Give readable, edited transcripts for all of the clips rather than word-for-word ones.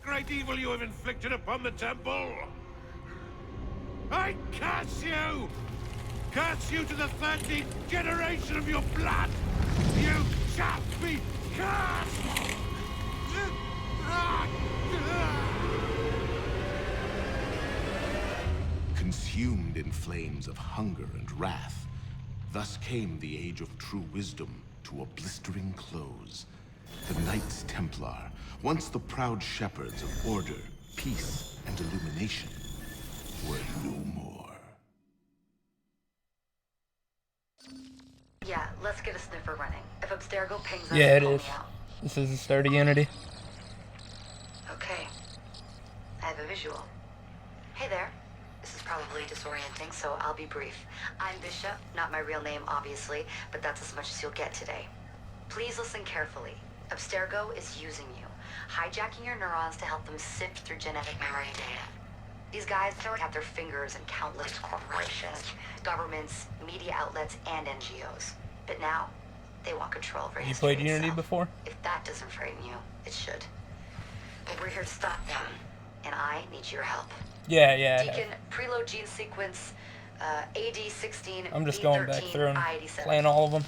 great evil you have inflicted upon the temple. I curse you! Curse you to the 13th generation of your blood! You shall be cursed! Consumed in flames of hunger and wrath, thus came the Age of True Wisdom to a blistering close. The Knights Templar, once the proud shepherds of order, peace, and illumination, were no more. Yeah, let's get a sniffer running. If Abstergo pings us, Yeah, it pull is. me out. This is the start of Unity. Okay. I have a visual. Hey there. This is probably disorienting, so I'll be brief. I'm Bishop, not my real name, obviously, but that's as much as you'll get today. Please listen carefully. Abstergo is using you, hijacking your neurons to help them sift through genetic memory data. These guys have their fingers in countless corporations, governments, media outlets, and NGOs. But now, they want control over You played history Unity itself. before? If that doesn't frighten you, it should. But we're here to stop them, and I need your help. Yeah. Deacon, preload gene sequence, AD16, I'm just going back through and playing all of them.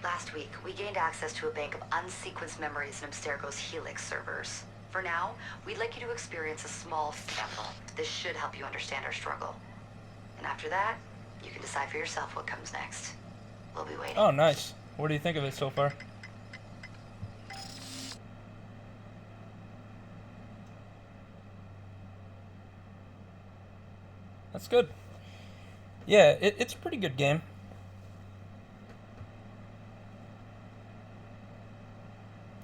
Last week, we gained access to a bank of unsequenced memories in Abstergo's Helix servers. For now, we'd like you to experience a small sample. This should help you understand our struggle. And after that, you can decide for yourself what comes next. We'll be waiting. Oh, nice. What do you think of it so far? That's good. Yeah, it's a pretty good game.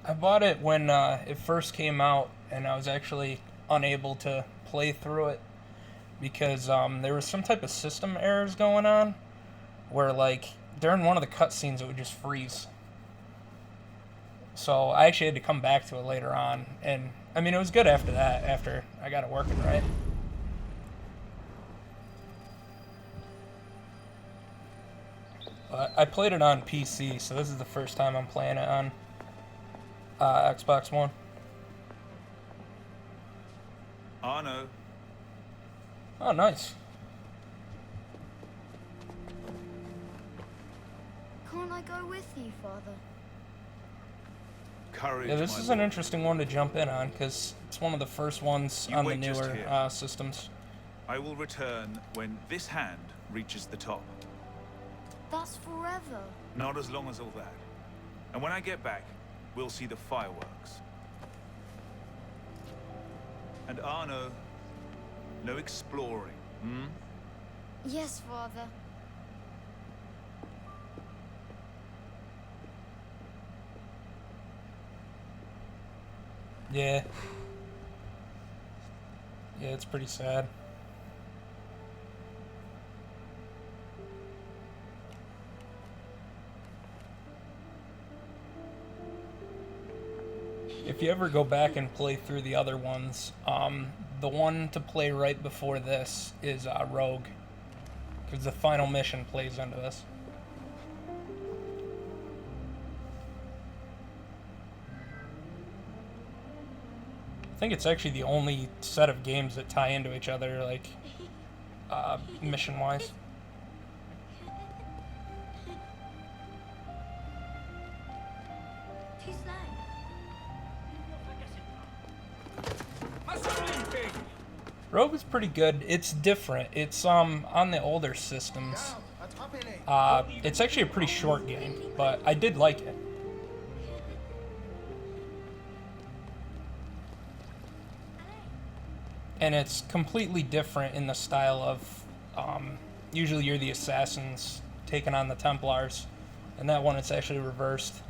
I bought it when it first came out, and I was actually unable to play through it because there was some type of system errors going on where, like, during one of the cutscenes it would just freeze. So I actually had to come back to it later on, and I mean, it was good after that, after I got it working right. I played it on PC, so this is the first time I'm playing it on Xbox One. Arno. Oh, nice. Can't I go with you, Father? Courage, Yeah, this my is an lord. interesting one to jump in on, because it's one of the first ones You on the wait just newer here. systems. I will return when this hand reaches the top. That's forever. Not as long as all that. And when I get back, we'll see the fireworks. And Arno, no exploring, hmm? Yes, Father. Yeah. Yeah, it's pretty sad. If you ever go back and play through the other ones, the one to play right before this is Rogue, because the final mission plays into this. I think it's actually the only set of games that tie into each other, like, mission-wise. Too slow. Rogue is pretty good. It's different. It's on the older systems. It's actually a pretty short game, but I did like it. And it's completely different in the style of, usually you're the assassins taking on the Templars, and that one it's actually reversed.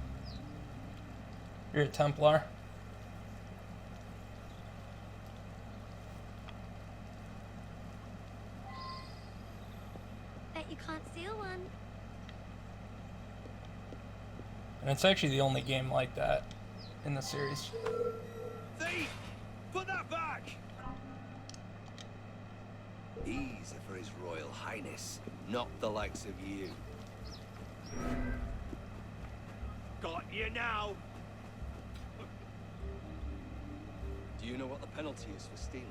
You're a Templar. Bet you can't steal one. And it's actually the only game like that in the series. Thief! Put that back! These are for His Royal Highness, not the likes of you. Got you now. Do you know what the penalty is for stealing?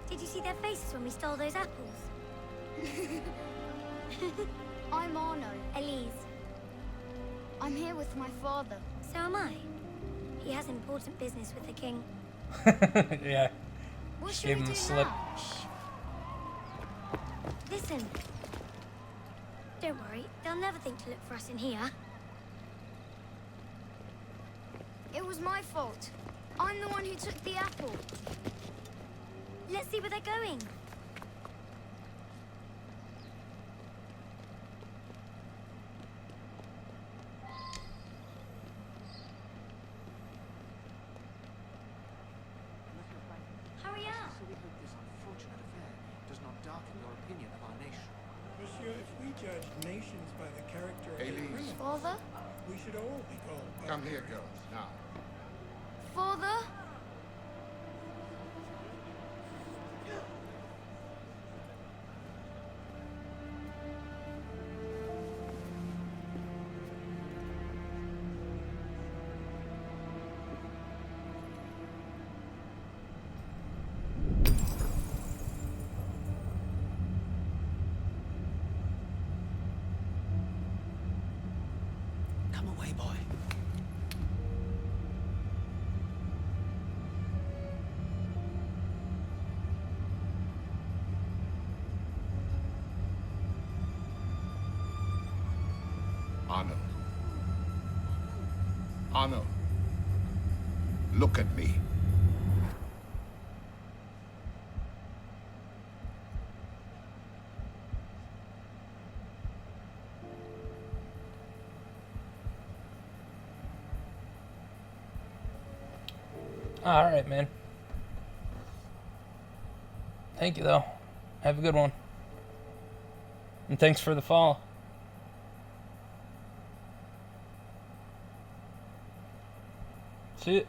Did you see their faces when we stole those apples? I'm Arno. Elise. I'm here with my father. So am I. He has important business with the king. Yeah. What Just should gave we him do a slip. now? Listen. Don't worry, they'll never think to look for us in here. It was my fault. I'm the one who took the apple. Let's see where they're going. Hurry up! So we hope this unfortunate affair does not darken your opinion of our nation. Monsieur, if we judge nations by the character of their Elise. criminals, Father? we should all be called. Come here, girls, now. Father? Come away, boy. Arno. Arno. Look at me. All right, man. Thank you, though. Have a good one. And thanks for the follow. See it.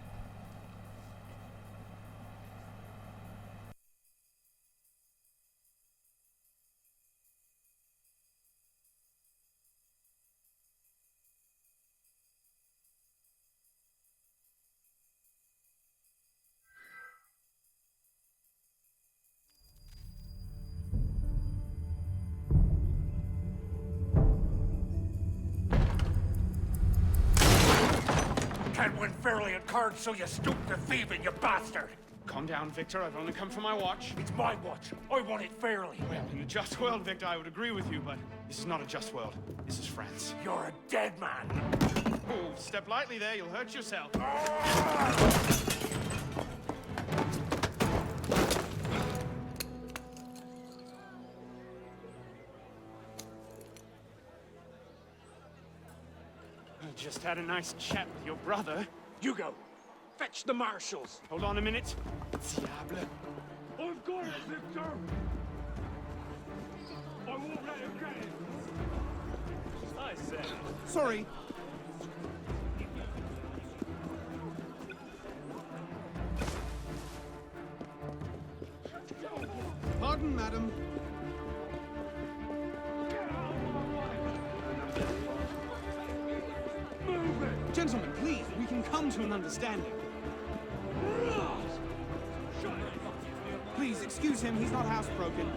Can't win fairly at cards, so you stoop to thieving, you bastard! Calm down, Victor. I've only come for my watch. It's my watch. I want it fairly. Well, in a just world, Victor, I would agree with you, but this is not a just world. This is France. You're a dead man. Oh, step lightly there. You'll hurt yourself. I just had a nice chat with your brother. You go. Fetch the marshals. Hold on a minute. Diable. I've got it, Victor. I won't let him get it. I said. Sorry. Pardon, madam. Gentlemen, please, we can come to an understanding. Please, excuse him, he's not housebroken.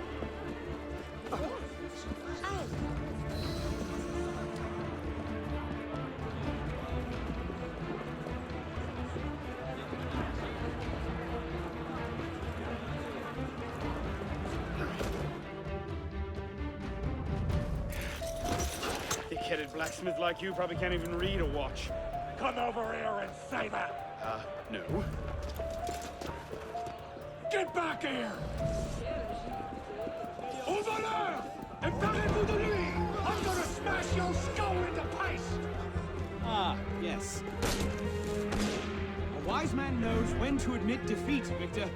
Thick-headed blacksmith like you probably can't even read a watch. Come over here and say that. No. Get back here! Over there! Emparez-vous de lui! I'm gonna smash your skull into paste! Ah, yes. man knows when to admit defeat, Victor.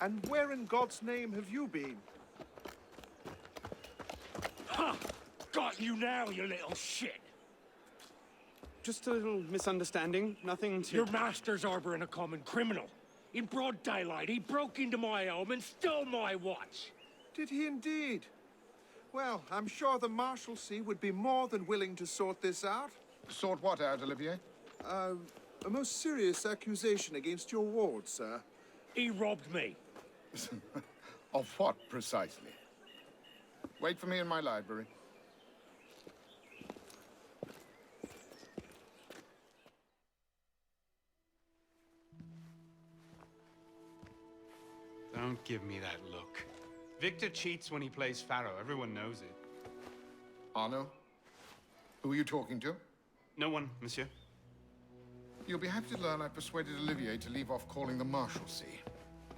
And where in God's name have you been? Ha! Got you now, you little shit! Just a little misunderstanding. Nothing to... Your master's harboring a common criminal. In broad daylight, he broke into my home and stole my watch. Did he indeed? Well, I'm sure the Marshalsea would be more than willing to sort this out. Sort what out, Olivier? A most serious accusation against your ward, sir. He robbed me. Of what, precisely? Wait for me in my library. Don't give me that look. Victor cheats when he plays Pharaoh. Everyone knows it. Arno? Who are you talking to? No one, monsieur. You'll be happy to learn I persuaded Olivier to leave off calling the Marshalsea.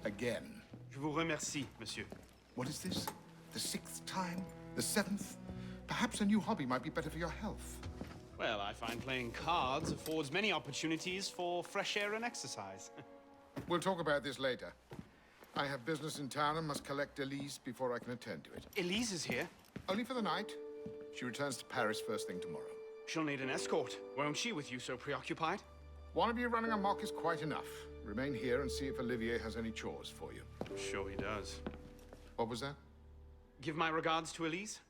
Again. Je vous remercie, monsieur. What is this? The 6th time? The 7th? Perhaps a new hobby might be better for your health. Well, I find playing cards affords many opportunities for fresh air and exercise. We'll talk about this later. I have business in town and must collect Elise before I can attend to it. Elise is here? Only for the night. She returns to Paris first thing tomorrow. She'll need an escort, won't she, with you so preoccupied? One of you running amok is quite enough. Remain here and see if Olivier has any chores for you. I'm sure he does. What was that? Give my regards to Elise.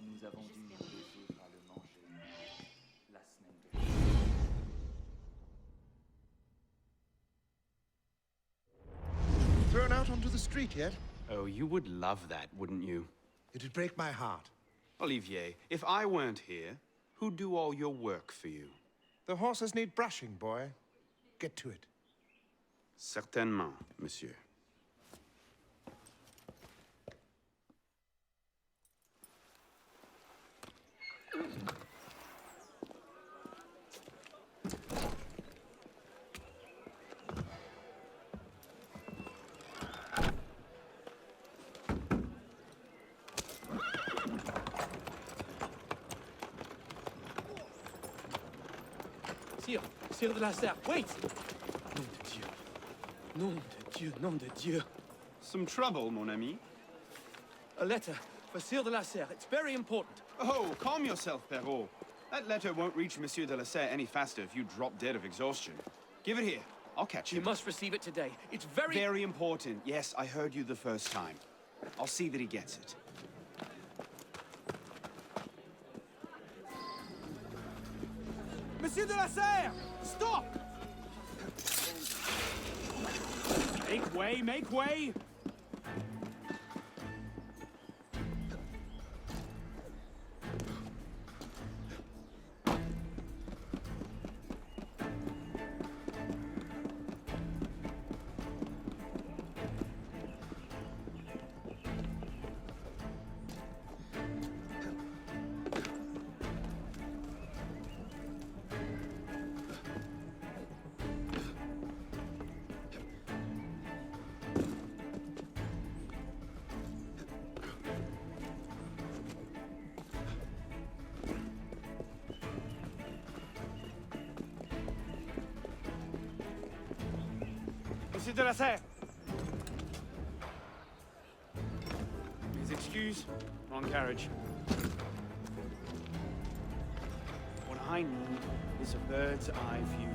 Nous avons dû nous résoudre à le manger la semaine dernière. Thrown out onto the street yet? Oh, you would love that, wouldn't you? It'd break my heart. Olivier, if I weren't here, who'd do all your work for you? The horses need brushing, boy. Get to it. Certainement, monsieur. Sire de la Serre, wait! Nom de Dieu. Nom de Dieu, nom de Dieu. Some trouble, mon ami? A letter for Sire de la Serre. It's very important. Oh, calm yourself, Perrault. That letter won't reach Monsieur de la Serre any faster if you drop dead of exhaustion. Give it here. I'll catch him. You must receive it today. It's very... Very important. Yes, I heard you the first time. I'll see that he gets it. Monsieur de la Serre! Stop! Make way, make way! Monsieur de la Serre. Mes excuses. Wrong carriage. What I need is a bird's eye view.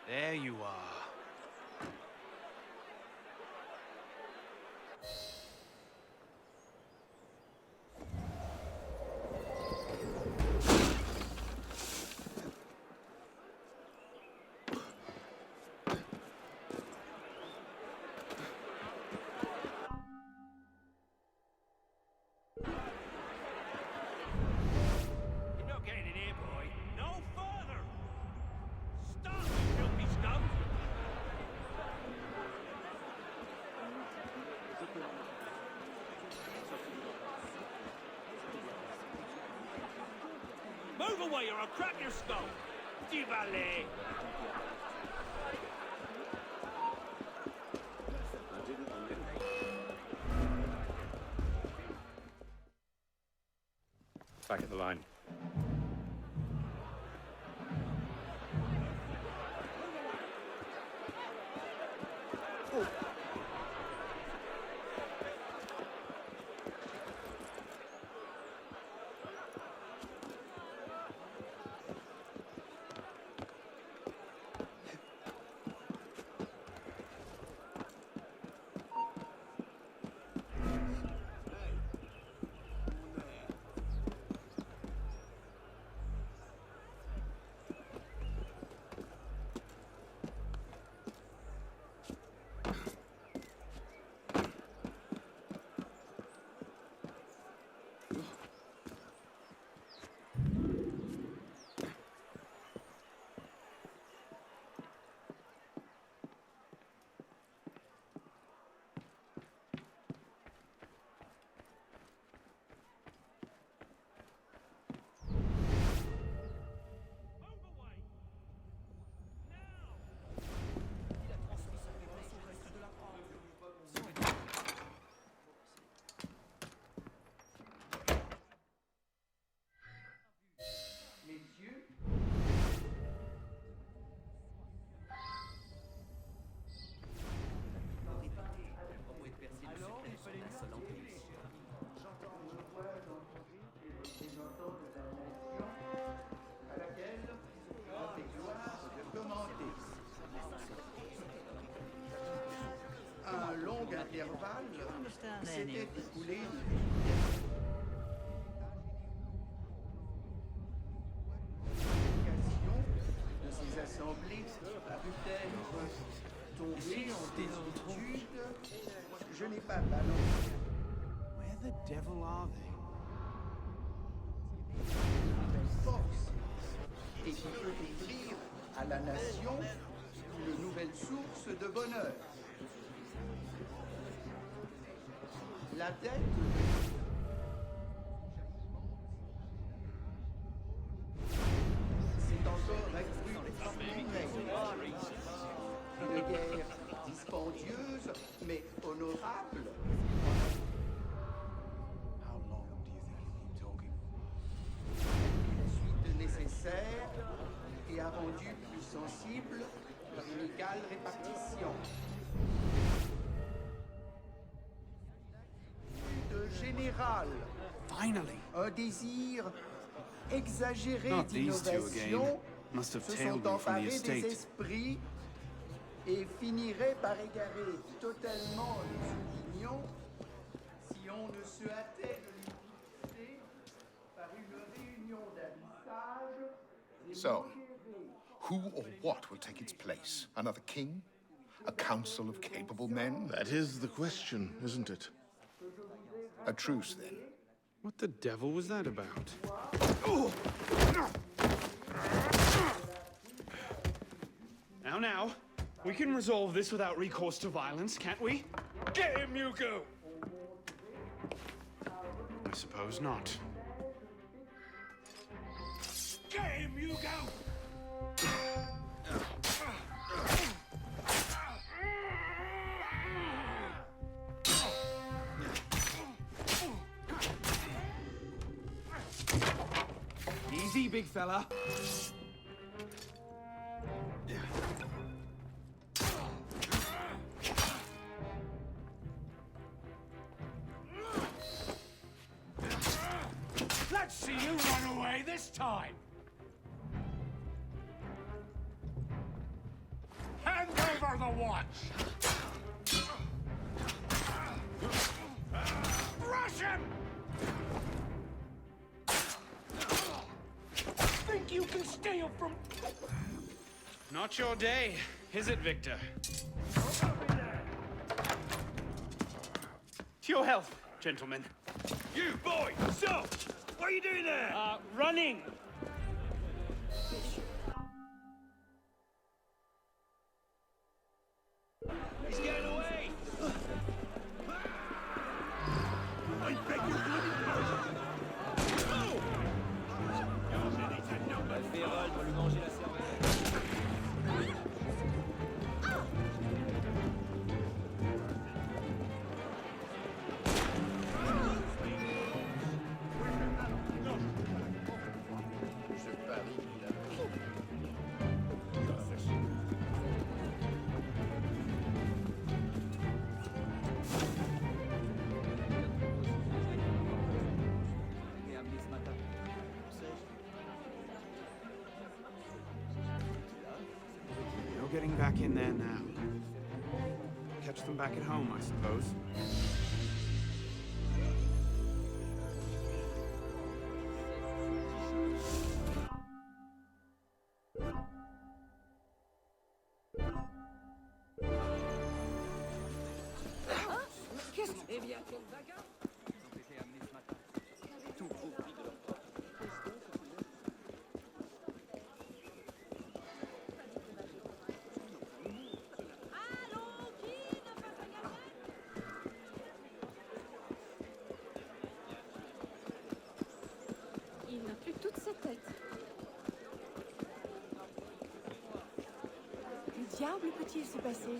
There you are. You're not getting in here, boy. No further! Stop, you filthy scum! Move away or I'll crack your skull! Du valet! Back at the line. Un long intervalle s'était écoulé de ces assemblées a peut-être tombé en désuétude. Je n'ai pas balancé. Where the devil are they? Force et qui peut offrir à la nation une nouvelle source de bonheur. La dette c'est encore accru. guerre dispendieuse, mais honorable. How long do you think he'll keep talking? La suite nécessaire et a rendu plus sensible une égale répartition. De général. Finally. Un désir exagéré Not these two d'innovation again. Must have se tailed sont me from the emparés des estate. esprits et finiraient par égarer totalement les opinions si on ne se hâtait de les fixer par une réunion d'habissage. So, who or what will take its place? Another king? A council of capable men? That is the question, isn't it? A truce, then. What the devil was that about? Now, we can resolve this without recourse to violence, can't we? Get him, Hugo! I suppose not. Get him, Hugo! Easy, big fella. Let's see you run away this time! Hand over the watch! Rush him! Think you can steal from... Not your day, is it, Victor? To your health, gentlemen. You, boy! Stop! What are you doing there? Running! He's getting away! I beg your bloody pardon! Oh! Alférol va lui manger la cervelle. No getting back in there now. Catch them back at home, I suppose. Eh bien, quel bagarre! Ils ont été amenés ce matin. Tout au prix de leur propre. Il n'a plus toute sa tête. Que diable peut-il se passer?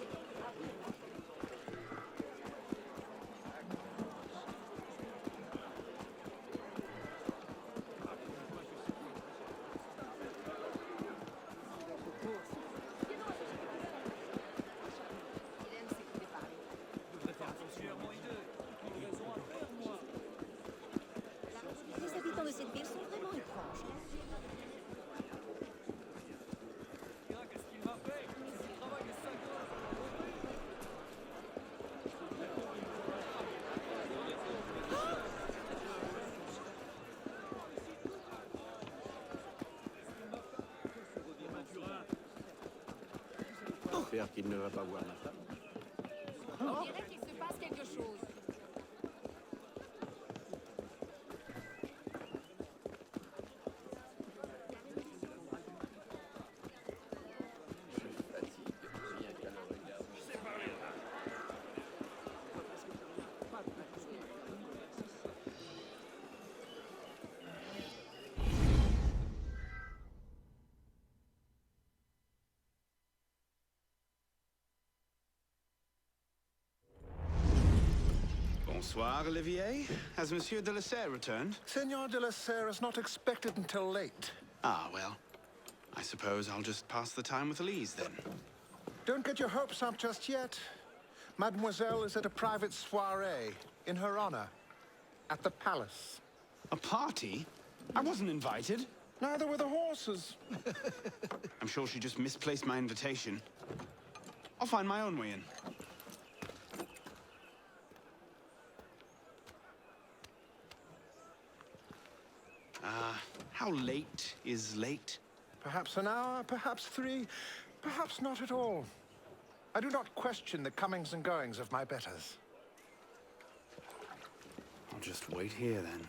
Les habitants de cette ville sont vraiment étranges. Qu'est-ce qu'il m'a fait? Ce travail de salaud! J'espère qu'il ne va pas voir ma femme. On dirait qu'il se passe quelque chose. Bonsoir, Olivier. Has Monsieur de la Serre returned? Senor de la Serre is not expected until late. Ah, well. I suppose I'll just pass the time with Elise, then. Don't get your hopes up just yet. Mademoiselle is at a private soiree in her honor at the palace. A party? I wasn't invited. Neither were the horses. I'm sure she just misplaced my invitation. I'll find my own way in. How late is late? Perhaps an hour, perhaps 3, perhaps not at all. I do not question the comings and goings of my betters. I'll just wait here, then.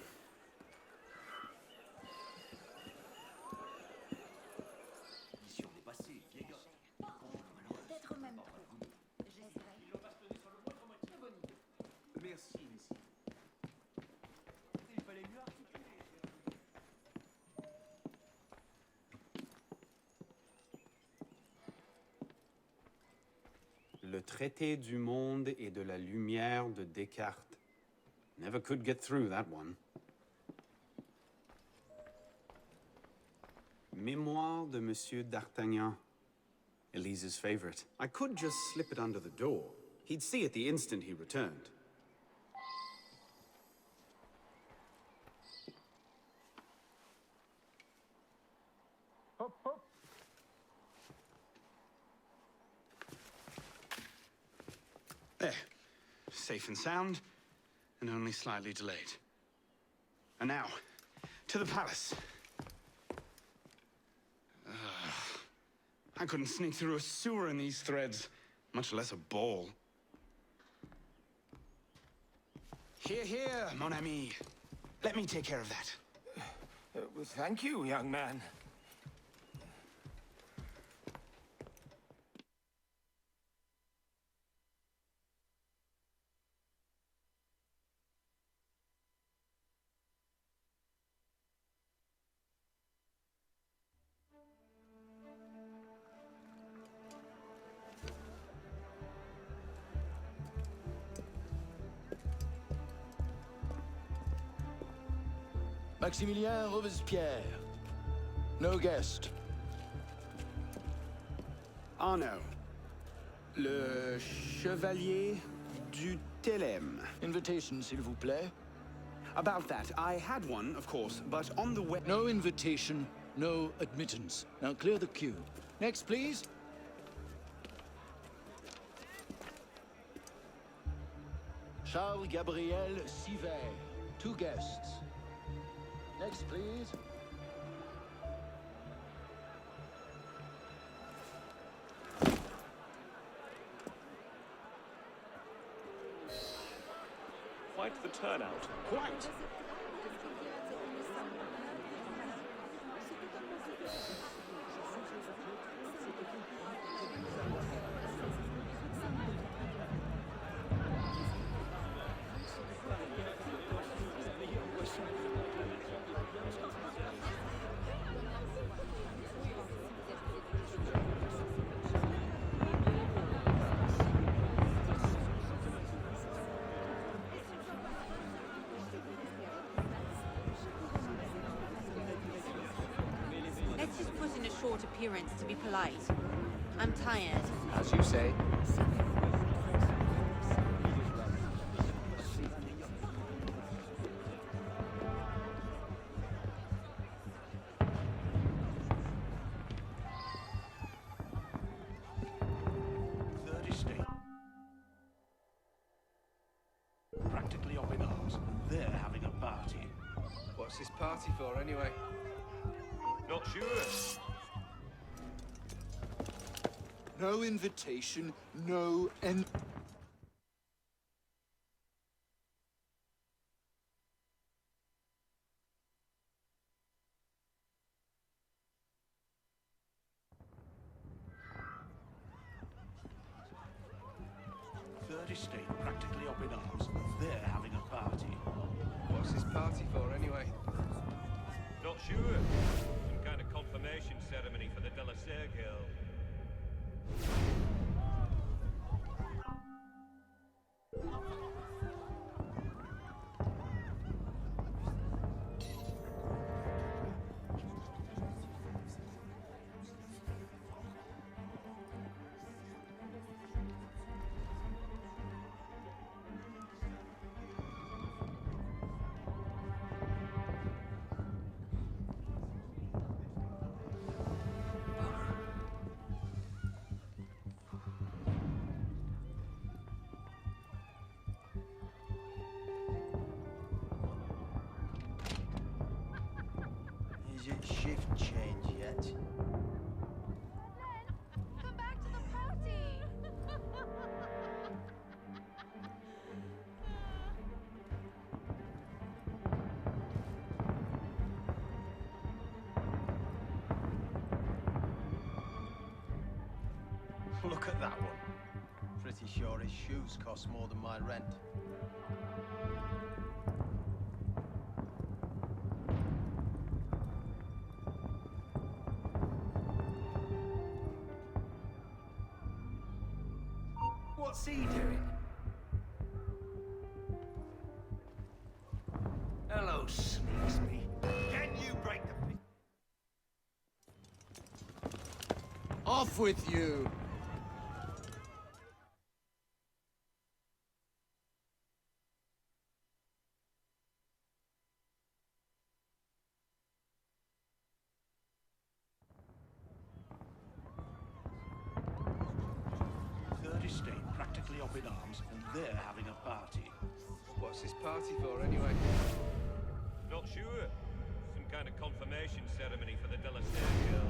Le traité du monde et de la lumière de Descartes. Never could get through that one. Mémoire de Monsieur d'Artagnan. Elise's favorite. I could just slip it under the door. He'd see it the instant he returned. Hop, hop. There. Safe and sound, and only slightly delayed. And now, to the palace. I couldn't sneak through a sewer in these threads, much less a ball. Here, here, mon ami. Let me take care of that. Well, thank you, young man. Maximilien Robespierre. No guest. Arnaud. Le Chevalier du Télème. Invitation, s'il vous plaît. About that, I had one, of course, but on the way... No invitation, no admittance. Now clear the queue. Next, please. Charles Gabriel Siver. 2 guests. Next, please. Quite the turnout. Quite. Let's just put in a short appearance to be polite. I'm tired. As you say. Third estate. Practically up in arms. They're having a party. What's this party for, anyway? Not sure. No invitation, no en... Third estate practically up in arms. They're having a party. What's this party for, anyway? Not sure. Some kind of confirmation ceremony for the De La Serre girl. it shift change yet? Come back to the party! Look at that one. Pretty sure his shoes cost more than my rent. What's he doing? Hello, Sneaksby. Can you break the... Off with you! Third estate practically up in arms, and they're having a party. What's this party for, anyway? Not sure. Some kind of confirmation ceremony for the Delastair girl.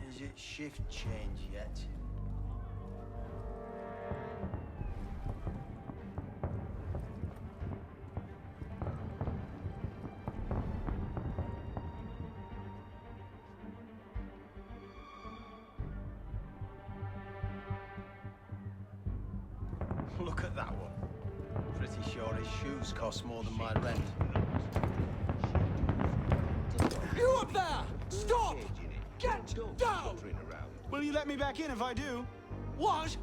Is it shift change yet? Look at that one. Pretty sure his shoes cost more than my rent. You up there! Stop! Get down! Will you let me back in if I do? What?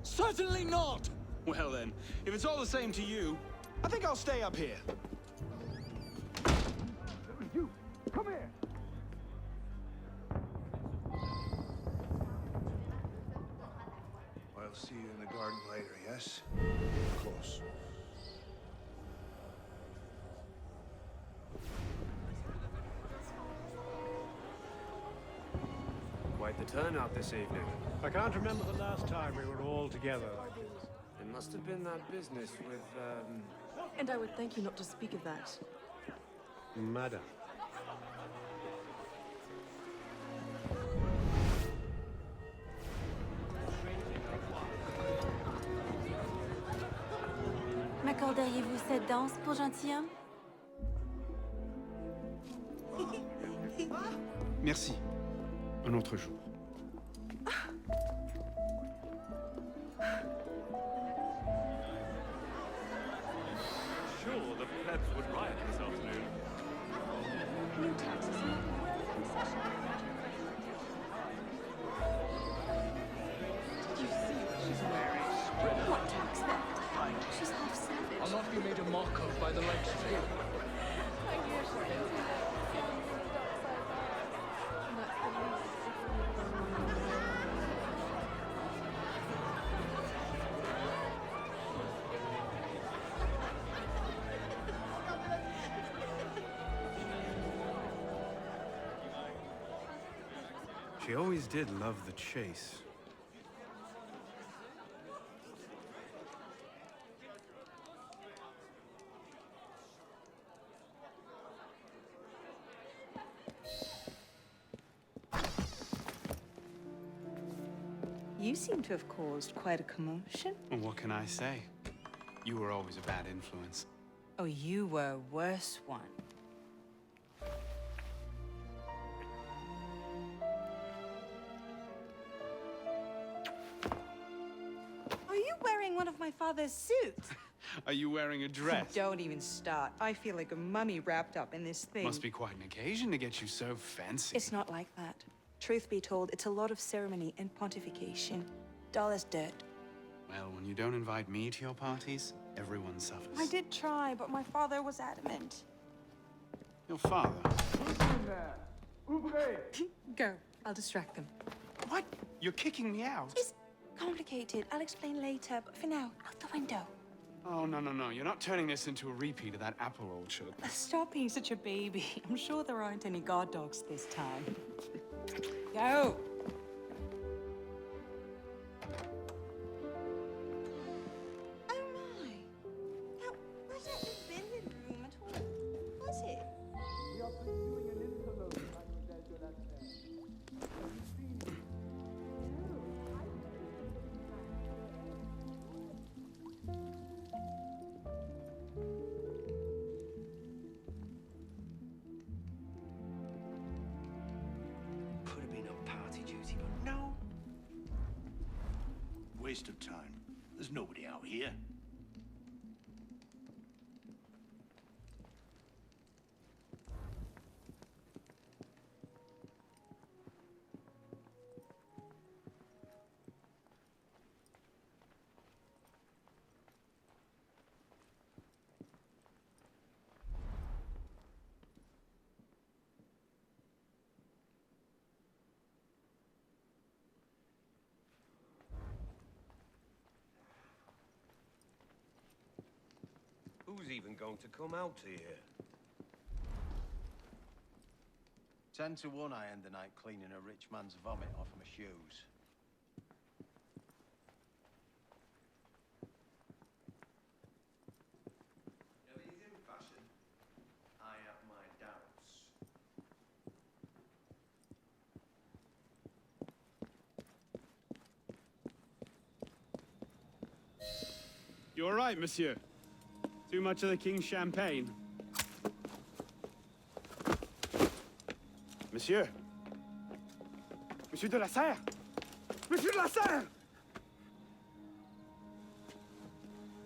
Certainly not! Well then, if it's all the same to you, I think I'll stay up here. You, come here! I'll see you in the garden later, yes? Of course. Quite the turnout this evening. I can't remember the last time we were all together like this. It must have been that business with, And I would thank you not to speak of that. Madam. M'accorderiez-vous cette danse pour gentilhomme? Merci. Un autre jour. Sure, the plebs would riot this afternoon. New taxes are not relevant session. Did you see what she's wearing? What to expect? She's half savage. I'll not be made a mock of by the likes of you. I knew she was going to do that. That's the least. She always did love the chase. You seem to have caused quite a commotion. Well, what can I say? You were always a bad influence. Oh, you were a worse one. Are you wearing one of my father's suits? Are you wearing a dress? Don't even start. I feel like a mummy wrapped up in this thing. Must be quite an occasion to get you so fancy. It's not like that. Truth be told, it's a lot of ceremony and pontification. Dull as dirt. Well, when you don't invite me to your parties, everyone suffers. I did try, but my father was adamant. Your father? Who's in there? Ouvrez! Go. I'll distract them. What? You're kicking me out? It's complicated. I'll explain later, but for now, out the window. Oh, no, no, no. You're not turning this into a repeat of that apple orchard. Stop being such a baby. I'm sure there aren't any guard dogs this time. Go! Oh my! That wasn't the billiard room at all, was it? We are pursuing an interlude, Mademoiselle de la Serre. Have you seen it? Could have been on party duty, but no. Waste of time. There's nobody out here. Who's even going to come out here? 10 to 1 I end the night cleaning a rich man's vomit off my shoes. You know, he's in fashion. I have my doubts. You all right, monsieur? Too much of the king's champagne? Monsieur? Monsieur de la Serre? Monsieur de la Serre!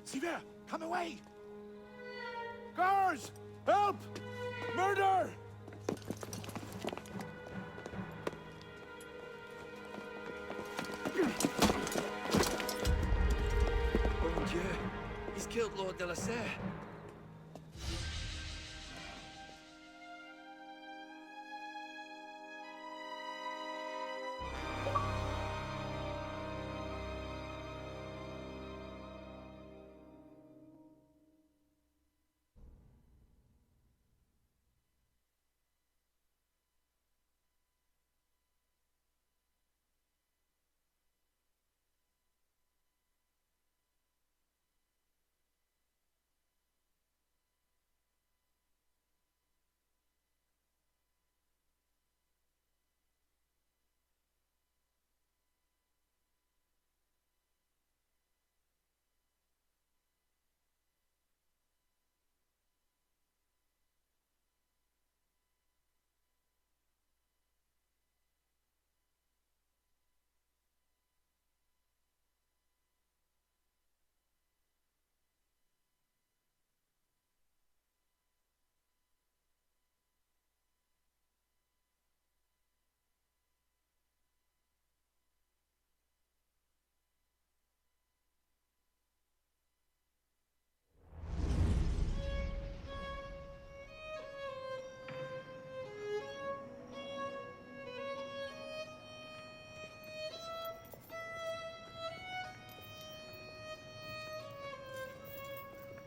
Sylvain, come away! Guards! Help! Murder! Oh mon Dieu! He's killed Lord de la Serre.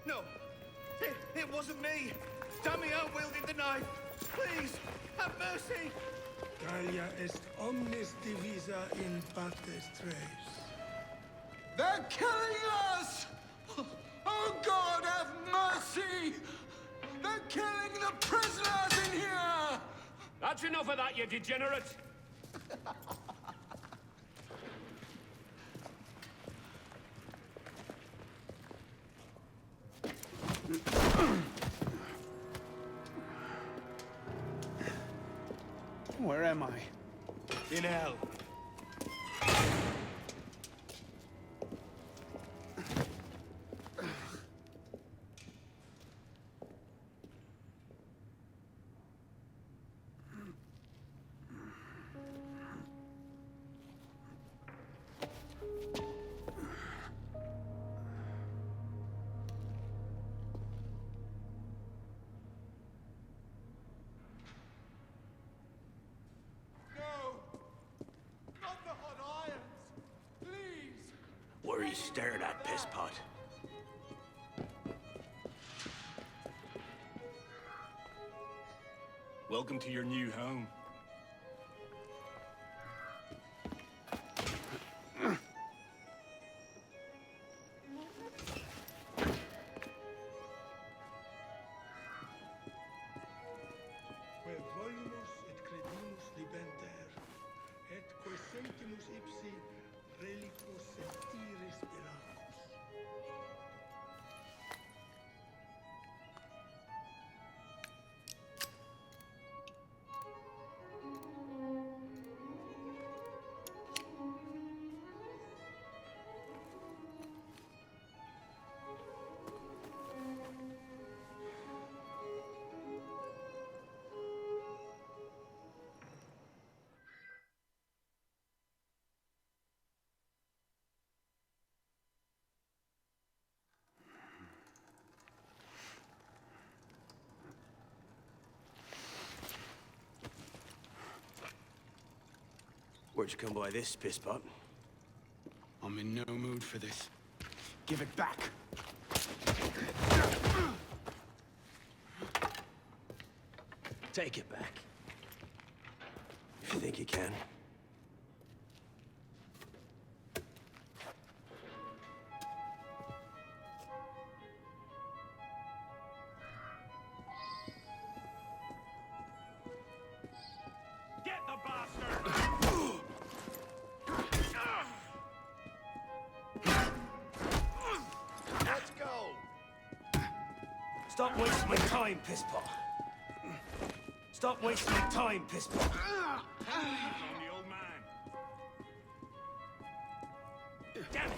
No! It wasn't me! Damien wielded the knife! Please, have mercy! Talia est omnis divisa in partes tres. They're killing us! Oh God, have mercy! They're killing the prisoners in here! That's enough of that, you degenerate! Where am I? In hell. you staring at, pisspot? Welcome to your new home. Que volumus et credimus libenter, et que sentimus ipsi reliquos sentire spiracus. Where'd you come by this, pisspot? I'm in no mood for this. Give it back. Take it back. If you think you can. Get the bastard! Let's go! Stop wasting my time, pisspot. Stop wasting my time, pisspot. On the old man. Damn it!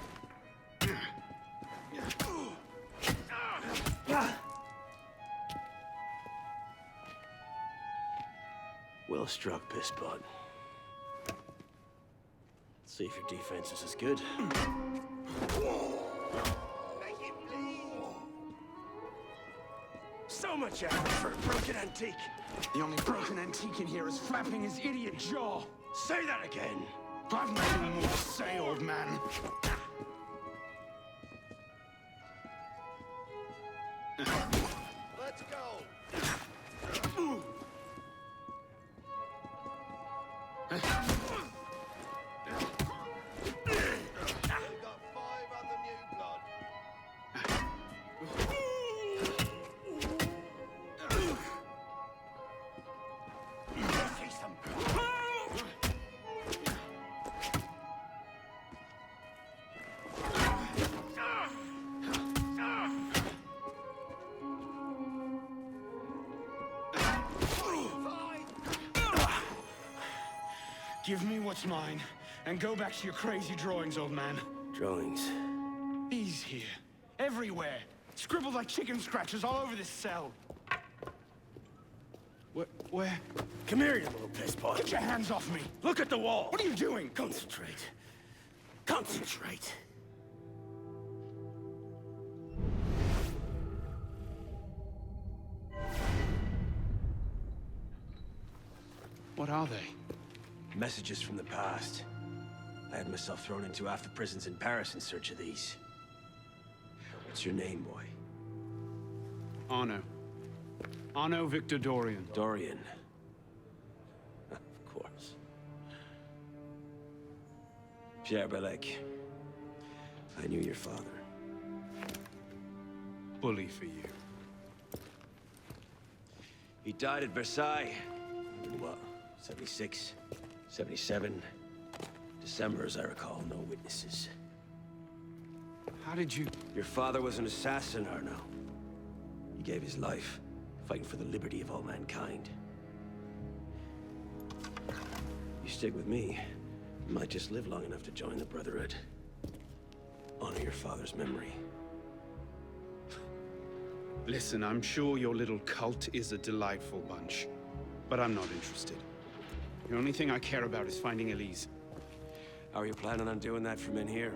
Well struck, pisspot. See if your defense is as good. So much effort for a broken antique. The only broken antique in here is flapping his idiot jaw. Say that again. I've nothing more to say, old man. Let's go! We've got 5 on the new blood. Face them. Give me what's mine, and go back to your crazy drawings, old man. Drawings. These here. Everywhere. Scribbled like chicken scratches all over this cell. Where? Come here, you little pisspot. Get your hands off me! Look at the wall. What are you doing? Concentrate. Concentrate. What are they? Messages from the past. I had myself thrown into half the prisons in Paris in search of these. What's your name, boy? Arno. Arno Victor Dorian. Dorian. Of course. Pierre Belec. I knew your father. Bully for you. He died at Versailles. In what? 76? 77? December, as I recall, no witnesses. How did you... Your father was an assassin, Arno. He gave his life, fighting for the liberty of all mankind. You stick with me, you might just live long enough to join the Brotherhood. Honor your father's memory. Listen, I'm sure your little cult is a delightful bunch, but I'm not interested. The only thing I care about is finding Elise. How are you planning on doing that from in here?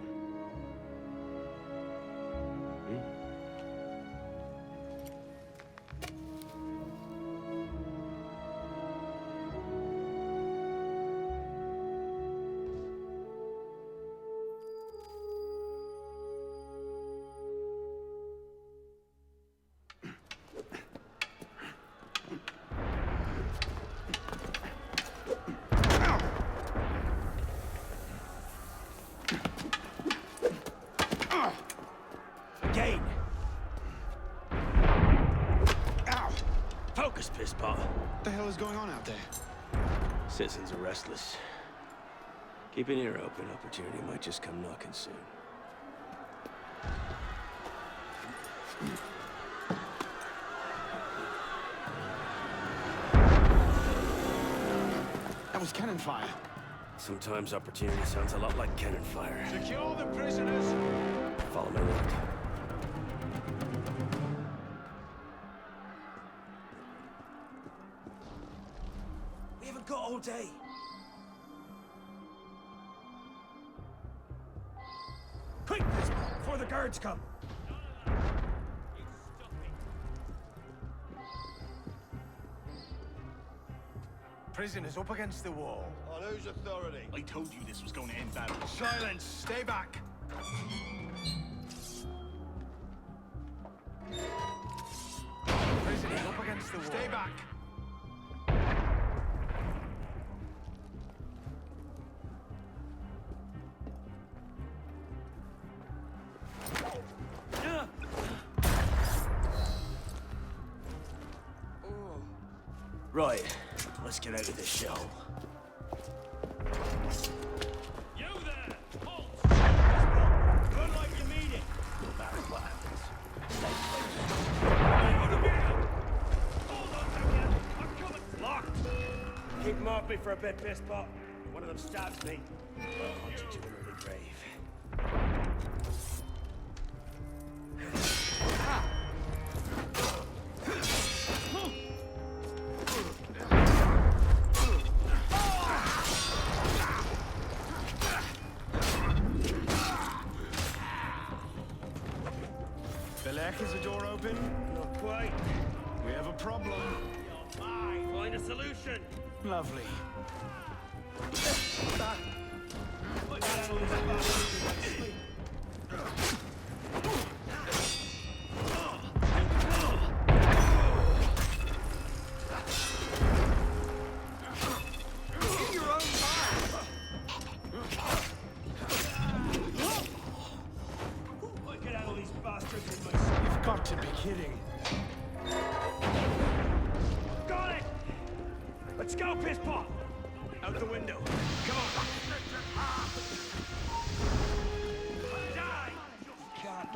Pisspot. What the hell is going on out there? Citizens are restless. Keep an ear open. Opportunity might just come knocking soon. That was cannon fire. Sometimes opportunity sounds a lot like cannon fire. Secure the prisoners! Follow my lead. We haven't got all day. Quick, before the guards come! Prisoners up against the wall. On whose authority? I told you this was going to end badly. Silence! Stay back! Prisoners up against the wall. Stay back! Right, let's get out of this shell. You there! Halt! Run like you mean it! No matter what happens. Hold on, Daniel! I'm coming! Locked! Keep them off me for a bit, Pisspot. One of them stabs me. I'll hunt you to an early grave. Belek, is the door open? Not quite. We have a problem. You're mine. Find a solution. Lovely. In your own time. I can handle these bastards in my sleep. You've got to be kidding. Got it! Let's go, Pisspot! Out the window. Come on! Die! God,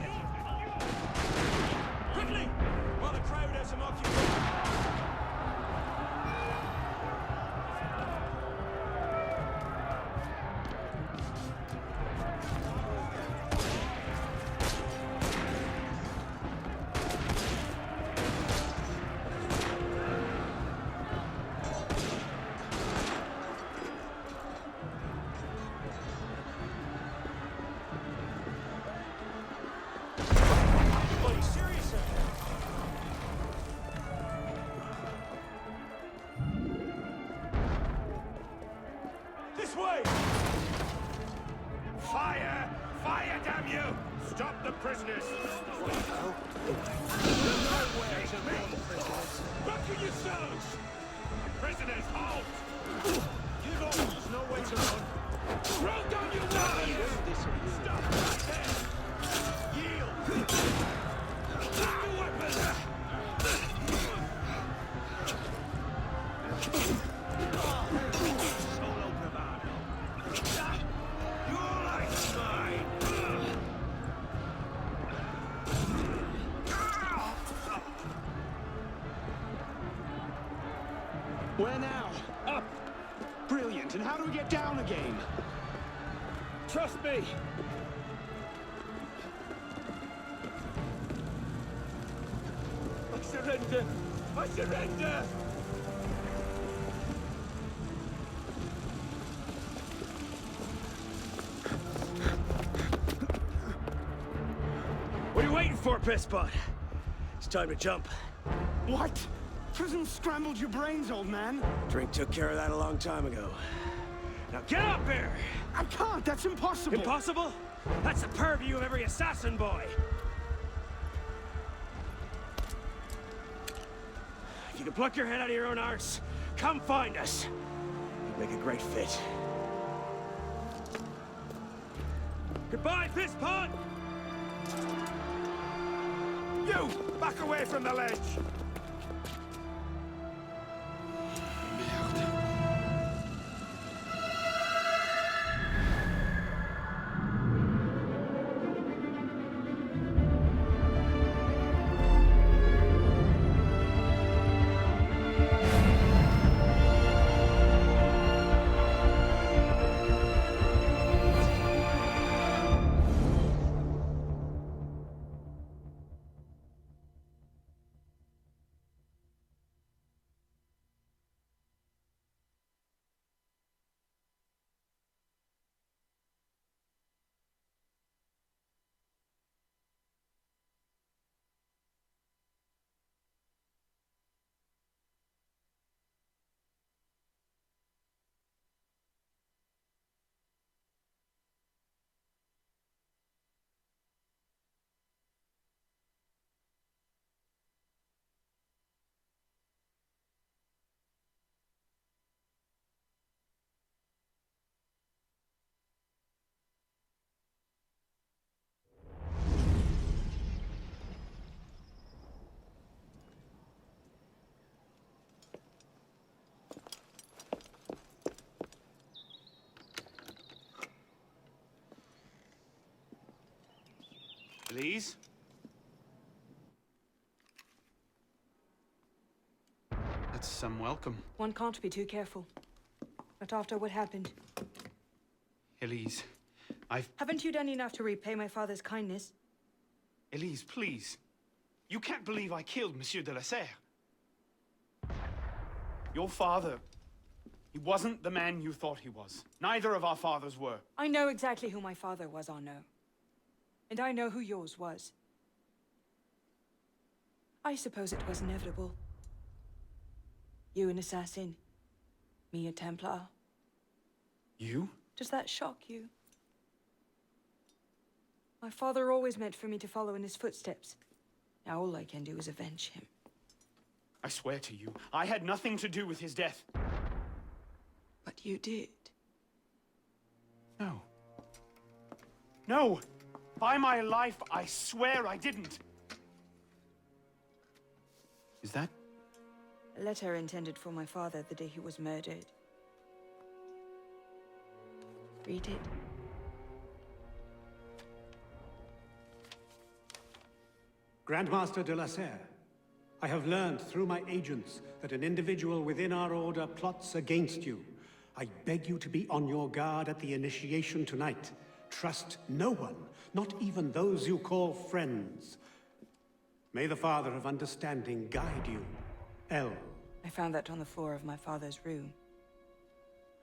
quickly! While the crowd has him occupied. Bloody serious? This way! Fire! Fire, damn you! Stop the prisoners! Buckle yourselves! Prisoners, halt! Give up! There's no way to run. Throw down your knives! Stop right there! Yield! Drop your weapons! Solo bravado! Your life's mine! Where now? Up! Brilliant. And how do we get down again? Trust me! I surrender! I surrender! What are you waiting for, Pisspot? It's time to jump. What? Prison scrambled your brains, old man. Drink took care of that a long time ago. Now get up here! I can't. That's impossible. Impossible? That's the purview of every assassin boy. If you can pluck your head out of your own arse, come find us. You'd make a great fit. Goodbye, Pisspot! You! Back away from the ledge! Elise? That's some welcome. One can't be too careful. But after what happened... Elise, Haven't you done enough to repay my father's kindness? Elise, please. You can't believe I killed Monsieur de la Serre. Your father... He wasn't the man you thought he was. Neither of our fathers were. I know exactly who my father was, Arnaud. And I know who yours was. I suppose it was inevitable. You an assassin, me a Templar. You? Does that shock you? My father always meant for me to follow in his footsteps. Now all I can do is avenge him. I swear to you, I had nothing to do with his death. But you did. No. No! By my life, I swear I didn't. Is that? A letter intended for my father the day he was murdered. Read it. Grandmaster de la Serre, I have learned through my agents that an individual within our order plots against you. I beg you to be on your guard at the initiation tonight. Trust no one, not even those you call friends. May the Father of Understanding guide you. L. I found that on the floor of my father's room.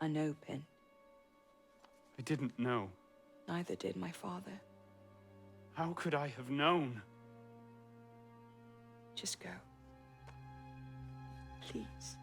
Unopened. I didn't know. Neither did my father. How could I have known? Just go. Please.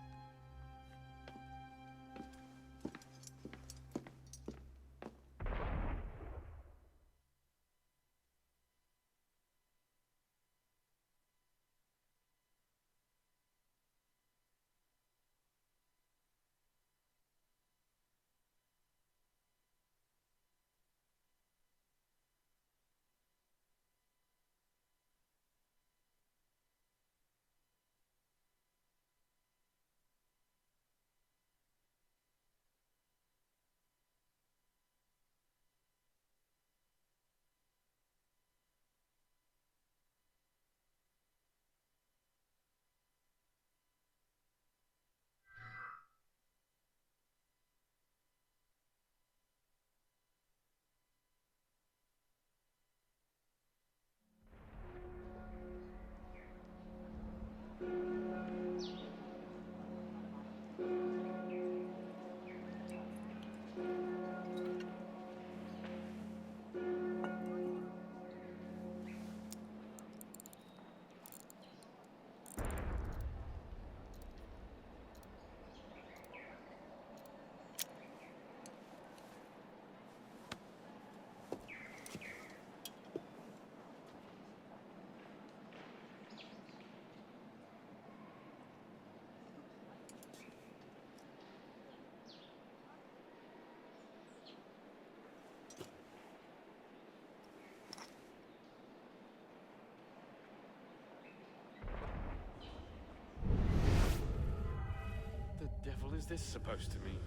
The devil is this supposed to mean?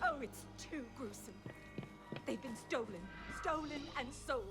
Oh, it's too gruesome. They've been stolen. Stolen and sold.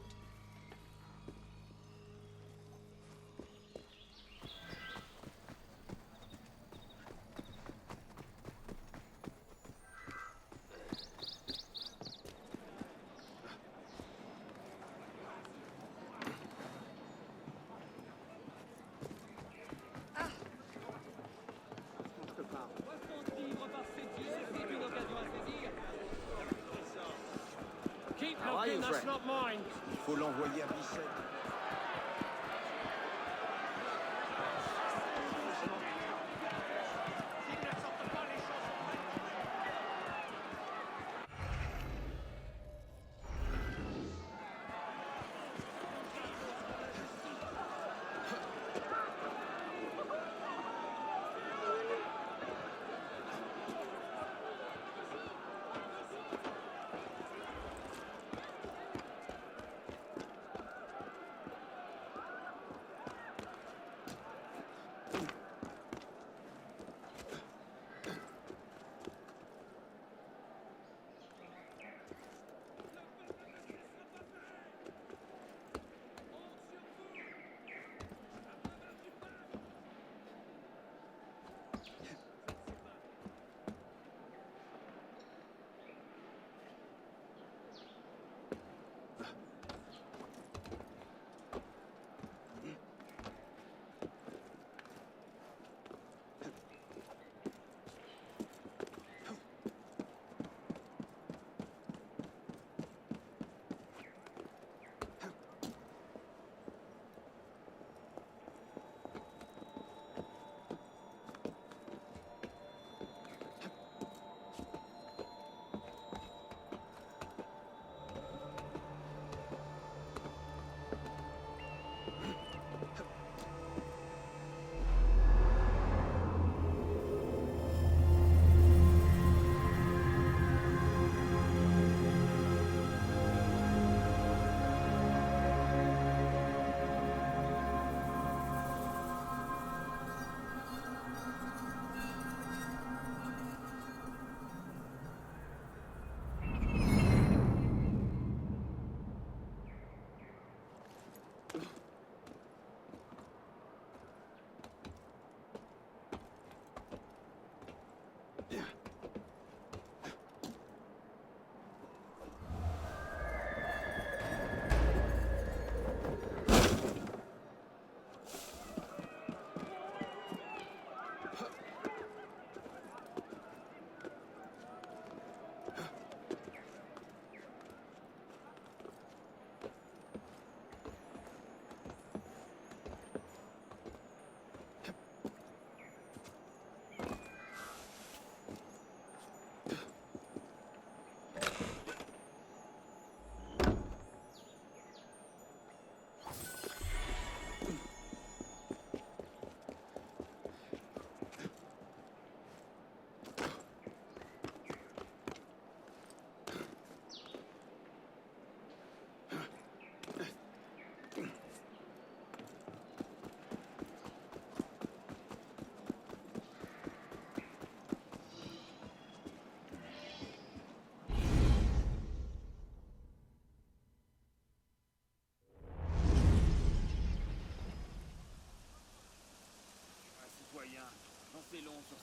That's not mine. Il faut l'envoyer à Bicêtre.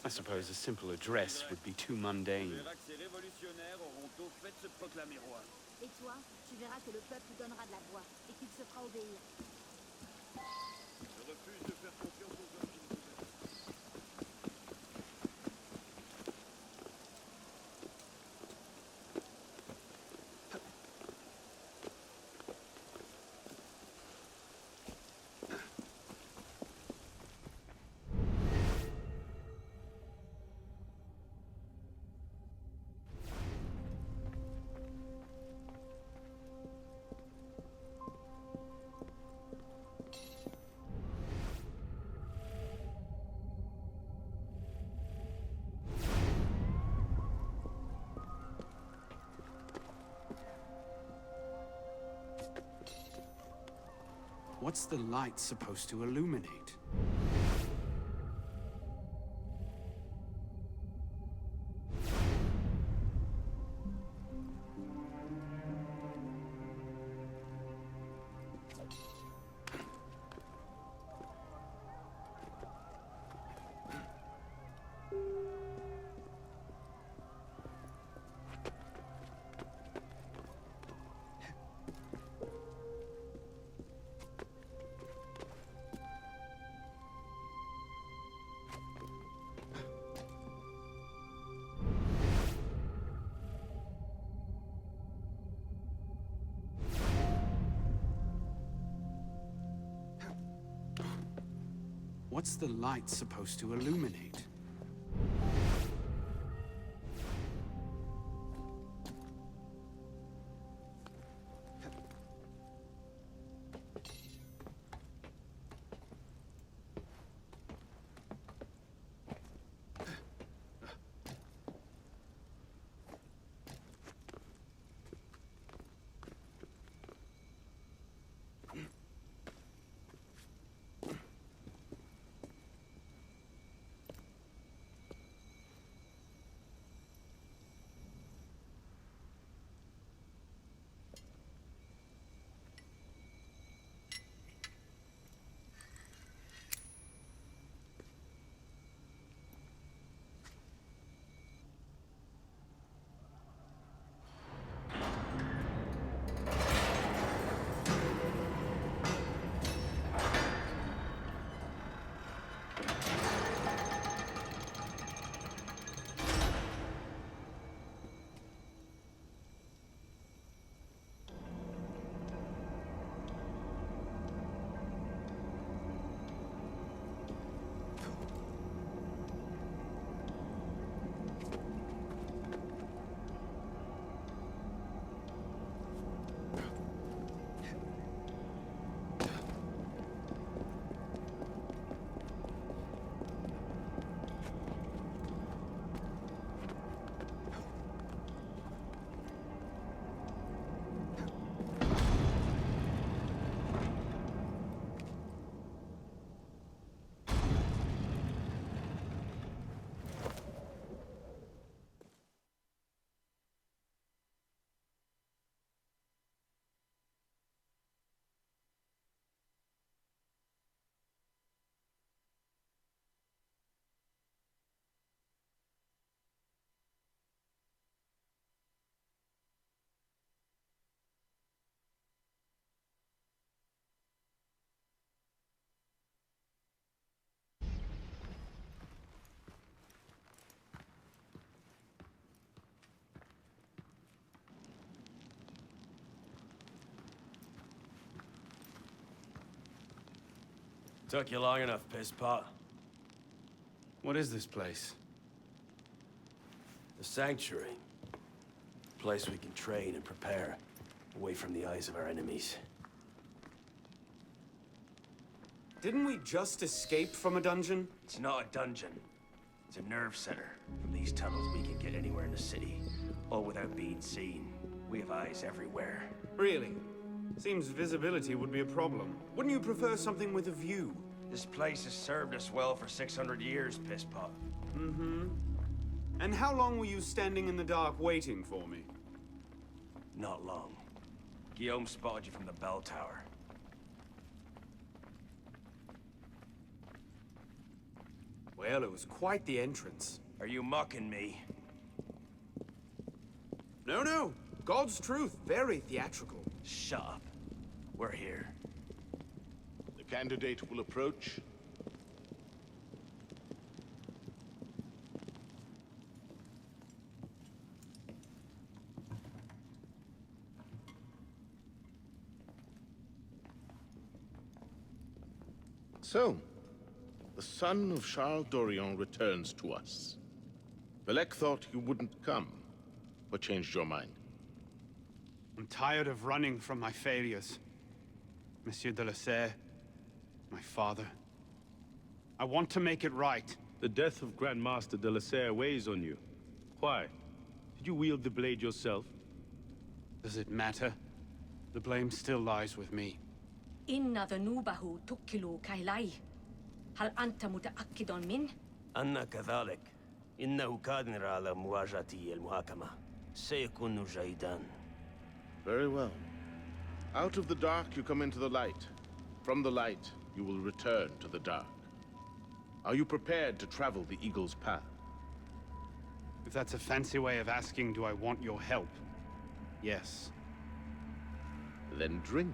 I suppose a simple address would be too mundane. Et toi, tu verras que le peuple donnera de la voix et qu'il se fera obéir. Je refuse de faire confiance aux hommes qui nous gouvernent. What's the light supposed to illuminate? What's the light supposed to illuminate? Took you long enough, pisspot. What is this place? The Sanctuary. A place we can train and prepare, away from the eyes of our enemies. Didn't we just escape from a dungeon? It's not a dungeon. It's a nerve center. From these tunnels, we can get anywhere in the city, all without being seen. We have eyes everywhere. Really? Seems visibility would be a problem. Wouldn't you prefer something with a view? This place has served us well for 600 years, pisspot. Mm-hmm. And how long were you standing in the dark waiting for me? Not long. Guillaume spotted you from the bell tower. Well, it was quite the entrance. Are you mocking me? No, no. God's truth. Very theatrical. Shut up. We're here. The candidate will approach. So, the son of Charles Dorion returns to us. Velek thought you wouldn't come, but changed your mind. I'm tired of running from my failures. Monsieur de la Serre, my father. I want to make it right. The death of Grand Master de la Serre weighs on you. Why? Did you wield the blade yourself? Does it matter? The blame still lies with me. إن ذنوبه تكل كيلي. هل أنت متأكد من؟ أنا كذلك. إنه قادر على مواجهة المحاكمة. سيكون جيدا. Very well. Out of the dark you come into the light. From the light you will return to the dark. Are you prepared to travel the Eagle's path? If that's a fancy way of asking, do I want your help? Yes. Then drink.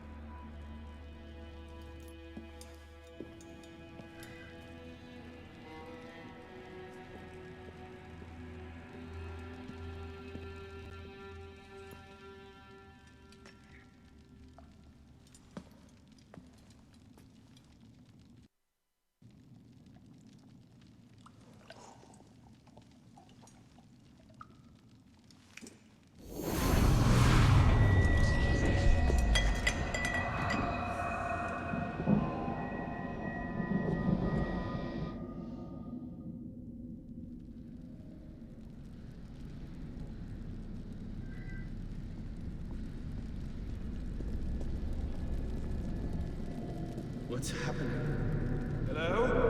What's happening? Hello?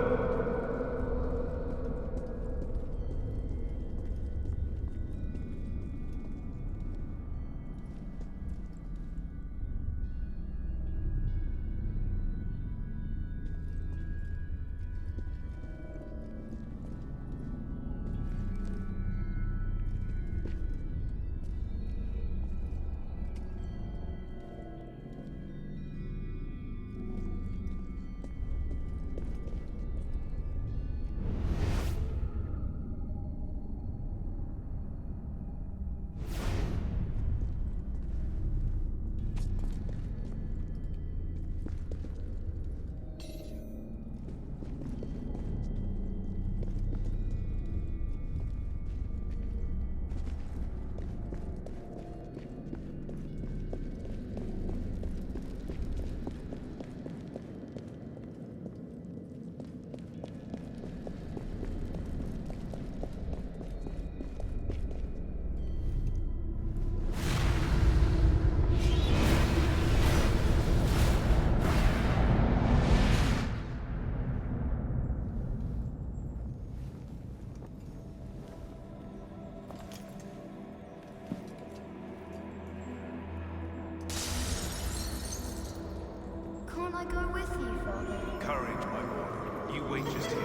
Can't I go with you, Father? Courage, my boy. You wait just here.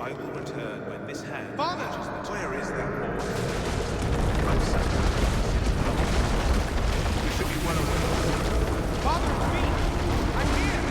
I will return when this hand Father! touches the... Where is that boy? We should be well aware. Father, it's me! I'm here!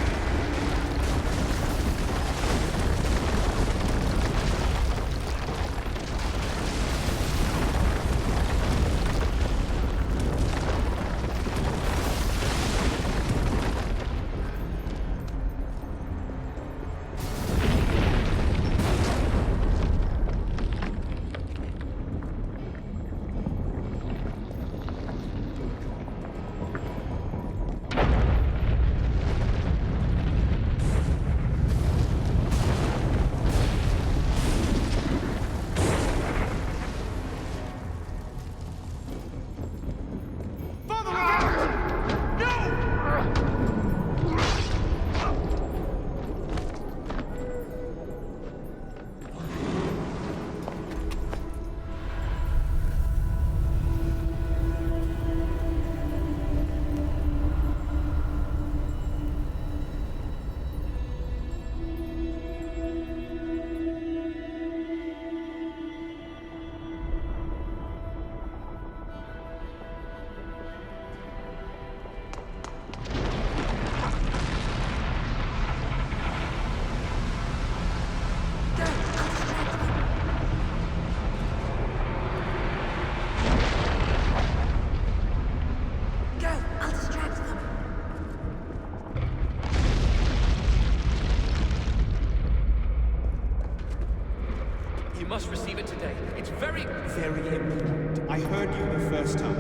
You must receive it today. It's very important. I heard you the first time.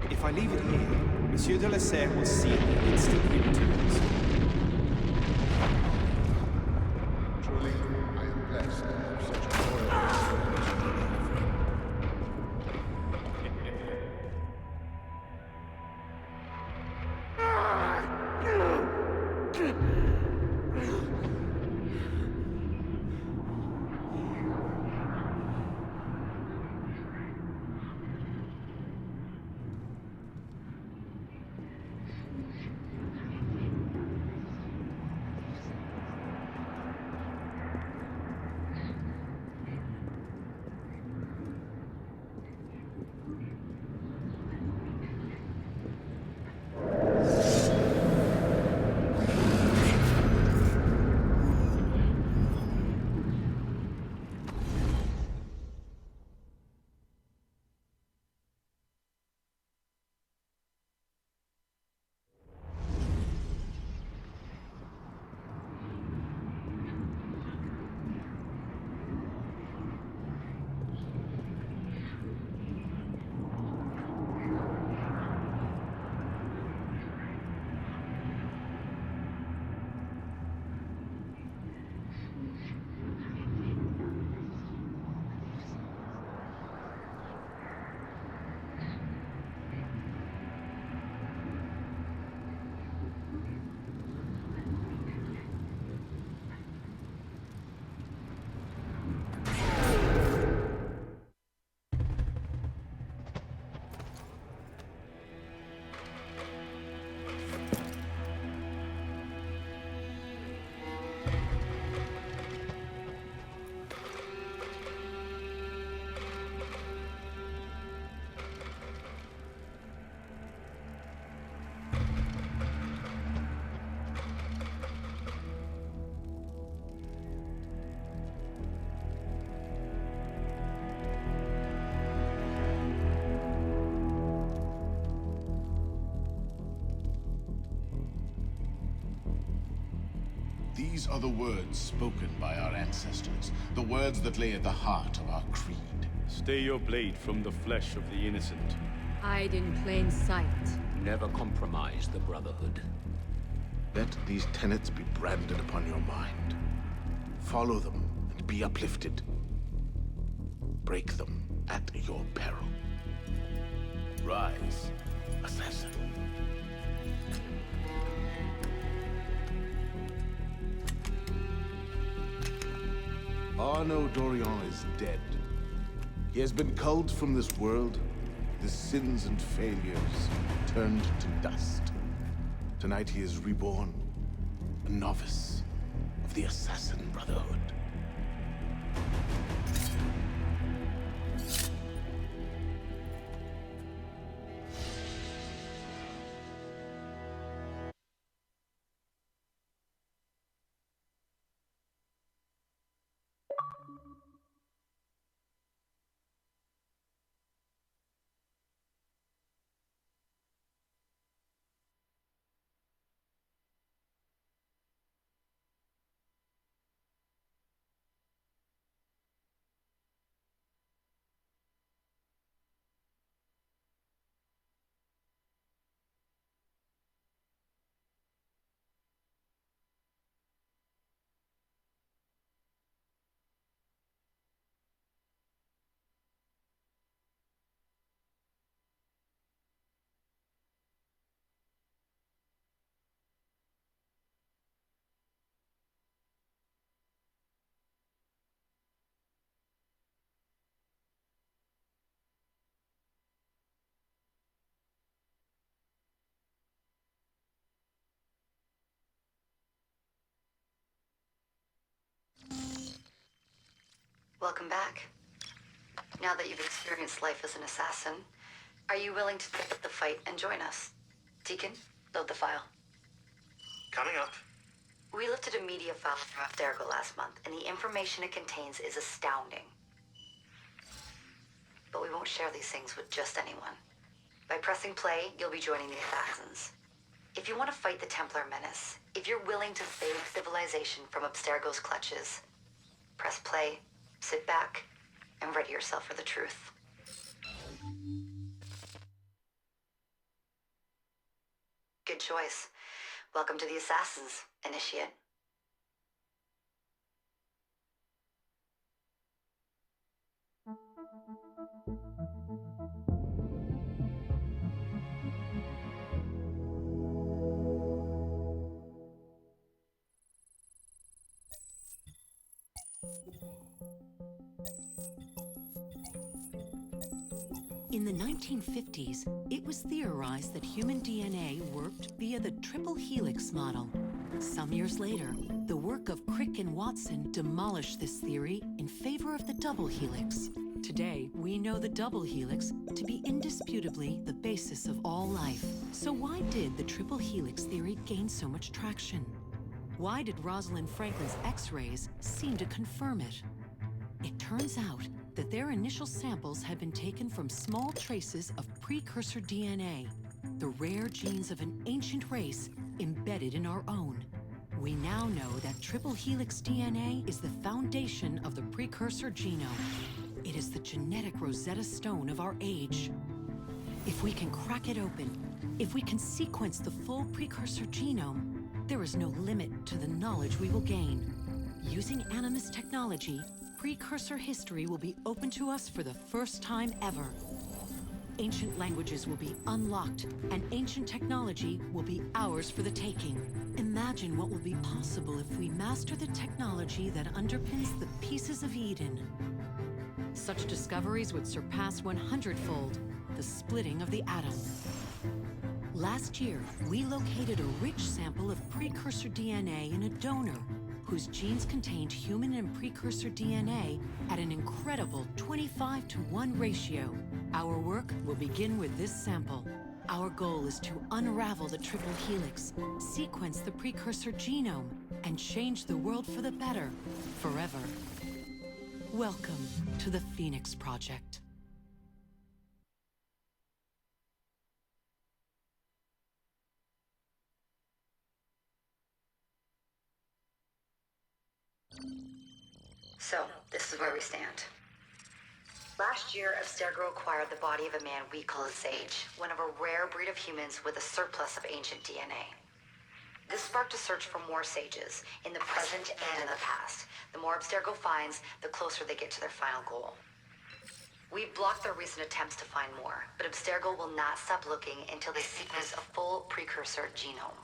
If I leave it here, Monsieur de la Serre will see it and instantly returns. Truly, I am blessed to have such a loyal These are the words spoken by our ancestors, the words that lay at the heart of our creed. Stay your blade from the flesh of the innocent. Hide in plain sight. Never compromise the Brotherhood. Let these tenets be branded upon your mind. Follow them and be uplifted. Break them at your peril. Rise, assassin. Arno Dorian is dead. He has been culled from this world, his sins and failures turned to dust. Tonight he is reborn, a novice of the Assassin Brotherhood. Welcome back. Now that you've experienced life as an assassin, are you willing to take up the fight and join us? Deacon, load the file. Coming up. We lifted a media file from Abstergo last month, and the information it contains is astounding. But we won't share these things with just anyone. By pressing play, you'll be joining the assassins. If you want to fight the Templar menace, if you're willing to save civilization from Abstergo's clutches, press play, sit back, and ready yourself for the truth. Good choice. Welcome to the Assassins, Initiate. In the 1950s, it was theorized that human DNA worked via the triple helix model. Some years later, the work of Crick and Watson demolished this theory in favor of the double helix. Today, we know the double helix to be indisputably the basis of all life. So why did the triple helix theory gain so much traction? Why did Rosalind Franklin's X-rays seem to confirm it? It turns out that their initial samples had been taken from small traces of precursor DNA, the rare genes of an ancient race embedded in our own. We now know that triple helix DNA is the foundation of the precursor genome. It is the genetic Rosetta Stone of our age. If we can crack it open, if we can sequence the full precursor genome, there is no limit to the knowledge we will gain. Using Animus technology, precursor history will be open to us for the first time ever. Ancient languages will be unlocked, and ancient technology will be ours for the taking. Imagine what will be possible if we master the technology that underpins the pieces of Eden. Such discoveries would surpass 100-fold the splitting of the atom. Last year, we located a rich sample of precursor DNA in a donor whose genes contained human and precursor DNA at an incredible 25-to-1 ratio. Our work will begin with this sample. Our goal is to unravel the triple helix, sequence the precursor genome, and change the world for the better, forever. Welcome to the Phoenix Project. So, this is where we stand. Last year, Abstergo acquired the body of a man we call a Sage, one of a rare breed of humans with a surplus of ancient DNA. This sparked a search for more Sages, in the present and in the past. The more Abstergo finds, the closer they get to their final goal. We've blocked their recent attempts to find more, but Abstergo will not stop looking until they sequence a full precursor genome.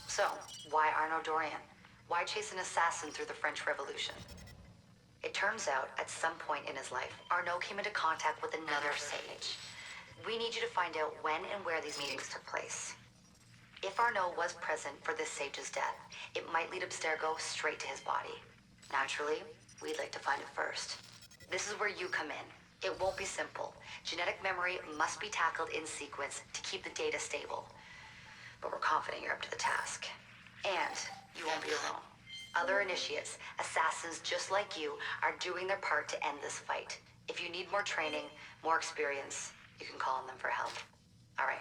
So, why Arnaud Dorian? Why chase an assassin through the French Revolution? It turns out, at some point in his life, Arnaud came into contact with another Sage. We need you to find out when and where these meetings took place. If Arnaud was present for this Sage's death, it might lead Abstergo straight to his body. Naturally, we'd like to find it first. This is where you come in. It won't be simple. Genetic memory must be tackled in sequence to keep the data stable. But we're confident you're up to the task. And you won't be alone. Other initiates, assassins just like you, are doing their part to end this fight. If you need more training, more experience, you can call on them for help. All right.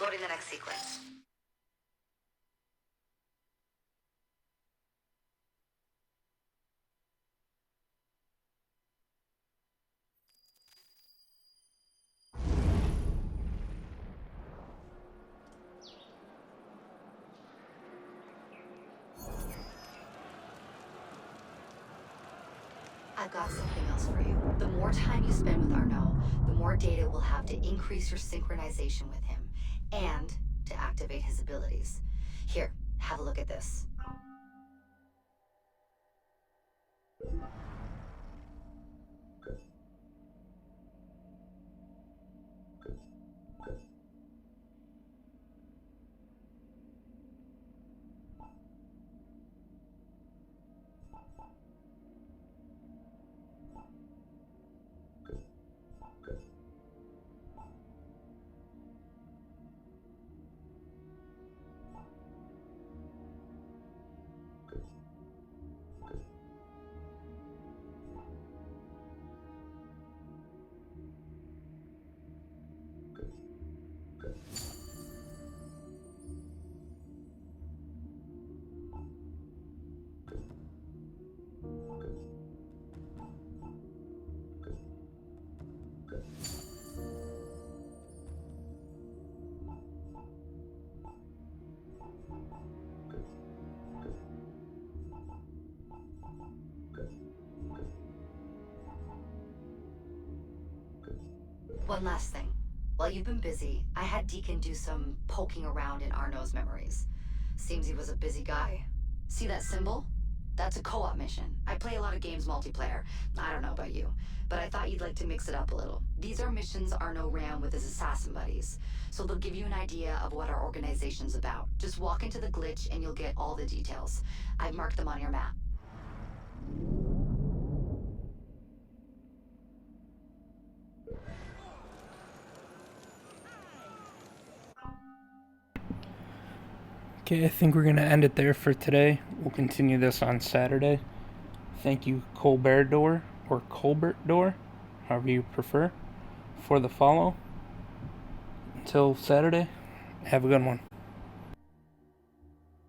Loading the next sequence. I've got something else for you. The more time you spend with Arnaud, the more data we'll have to increase your synchronization with him, and to activate his abilities. Here, have a look at this. One last thing. While you've been busy, I had Deacon do some poking around in Arnaud's memories. Seems he was a busy guy. See that symbol? That's a co-op mission. I play a lot of games multiplayer. I don't know about you, but I thought you'd like to mix it up a little. These are missions Arnaud ran with his assassin buddies, so they'll give you an idea of what our organization's about. Just walk into the glitch and you'll get all the details. I've marked them on your map. Okay, I think we're going to end it there for today. We'll continue this on Saturday. Thank you, Colbert Door, or Colbert Door, however you prefer, for the follow. Until Saturday, have a good one.